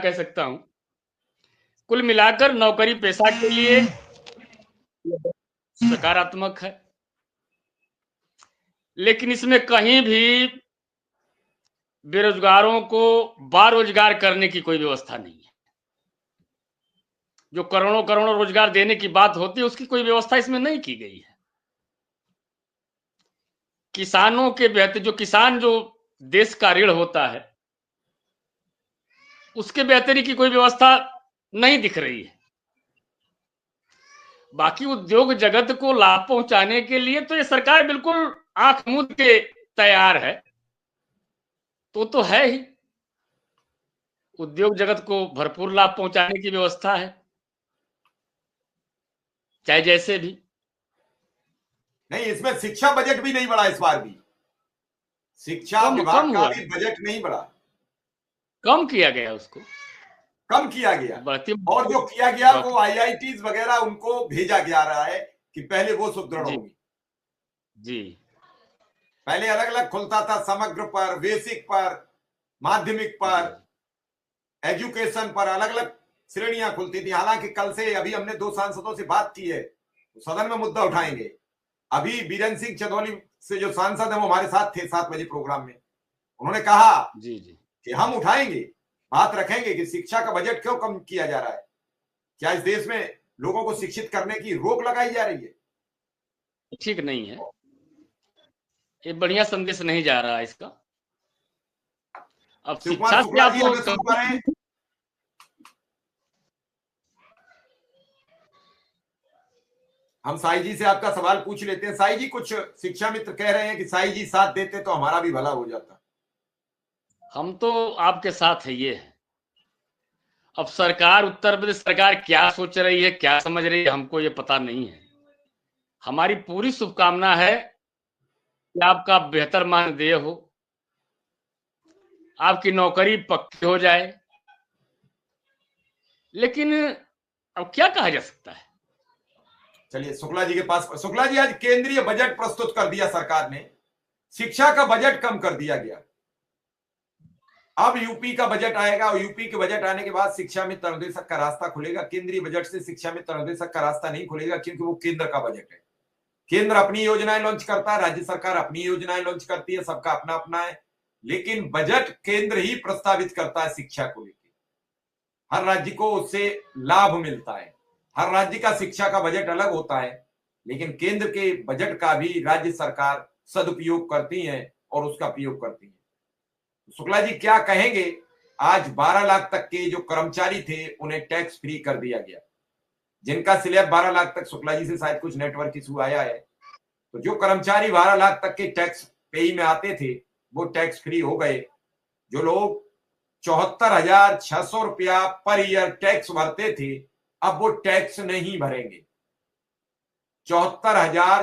कह सकता हूँ, कुल मिलाकर नौकरी पेशा के लिए सकारात्मक है, लेकिन इसमें कहीं भी बेरोजगारों को बारोजगार करने की कोई व्यवस्था नहीं है। जो करोड़ों करोड़ों रोजगार देने की बात होती है, उसकी कोई व्यवस्था इसमें नहीं की गई है। किसानों के बेहतर जो देश का रीढ़ होता है, उसके बेहतरी की कोई व्यवस्था नहीं दिख रही है। बाकी उद्योग जगत को लाभ पहुंचाने के लिए तो ये सरकार बिल्कुल आंख मूंद के तैयार है, तो है ही। उद्योग जगत को भरपूर लाभ पहुंचाने की व्यवस्था है, चाहे जैसे भी। नहीं, इसमें शिक्षा बजट भी नहीं बढ़ा इस बार भी। शिक्षा कम विभाग का हुआ, भी बजट नहीं बढ़ा, कम किया गया उसको, कम किया गया। बढ़ती और जो किया गया वो आईआईटीज वगैरह उनको भेजा जा रहा है कि पहले वो सुदृढ़ जी होंगी। जी, पहले अलग अलग खुलता था, समग्र पर, बेसिक पर, माध्यमिक पर, एजुकेशन पर अलग अलग श्रेणियां खुलती थी। हालांकि कल से अभी हमने 2 सांसदों से बात की है, तो सदन में मुद्दा उठाएंगे। अभी बीरेन सिंह चंदौली से जो सांसद है वो हमारे साथ थे 7 बजे प्रोग्राम में। उन्होंने कहा जी जी, कि हम उठाएंगे, बात रखेंगे कि शिक्षा का बजट क्यों कम किया जा रहा है। क्या इस देश में लोगों को शिक्षित करने की रोक लगाई जा रही है? ठीक नहीं है, ये बढ़िया संदेश नहीं जा रहा है इसका। अब शिवकुमार शिक्षा से शुक्ला आप जी हमें सुन पा रहे हैं? हम साई जी से आपका सवाल पूछ लेते हैं। साई जी, कुछ शिक्षा मित्र कह रहे हैं कि साई जी साथ देते तो हमारा भी भला हो जाता। हम तो आपके साथ है, ये है। अब सरकार, उत्तर प्रदेश सरकार क्या सोच रही है, क्या समझ रही है, हमको ये पता नहीं है। हमारी पूरी शुभकामना है कि आपका बेहतर मानदेय हो, आपकी नौकरी पक्की हो जाए, लेकिन अब क्या कहा जा सकता है। चलिए शुक्ला जी के पास। शुक्ला जी, आज केंद्रीय बजट प्रस्तुत कर दिया सरकार ने, शिक्षा का बजट कम कर दिया गया। अब यूपी का बजट आएगा और यूपी के बजट आने के बाद शिक्षा में तनुदेशक का रास्ता खुलेगा। केंद्रीय बजट से शिक्षा में तनुदेशक का रास्ता नहीं खुलेगा, क्योंकि वो केंद्र का बजट है। केंद्र अपनी योजनाएं लॉन्च करता है, राज्य सरकार अपनी योजनाएं लॉन्च करती है, सबका अपना अपना है। लेकिन बजट केंद्र ही प्रस्तावित करता है शिक्षा को लेकर। हर राज्य को उससे लाभ मिलता है। हर राज्य का शिक्षा का बजट अलग होता है, लेकिन केंद्र के बजट का भी राज्य सरकार सदुपयोग करती है और उसका उपयोग करती है। शुक्ला जी, क्या कहेंगे? आज 12 लाख तक के जो कर्मचारी थे उन्हें टैक्स फ्री कर दिया गया। जिनका स्लैब 12 लाख तक, शुक्ला जी से शायद कुछ नेटवर्क इशू आया है, तो जो कर्मचारी 12 लाख तक के टैक्स पेई में आते थे वो टैक्स फ्री हो गए। जो लोग 74,600 रुपया पर ईयर टैक्स भरते थे, अब वो टैक्स नहीं भरेंगे। 74,000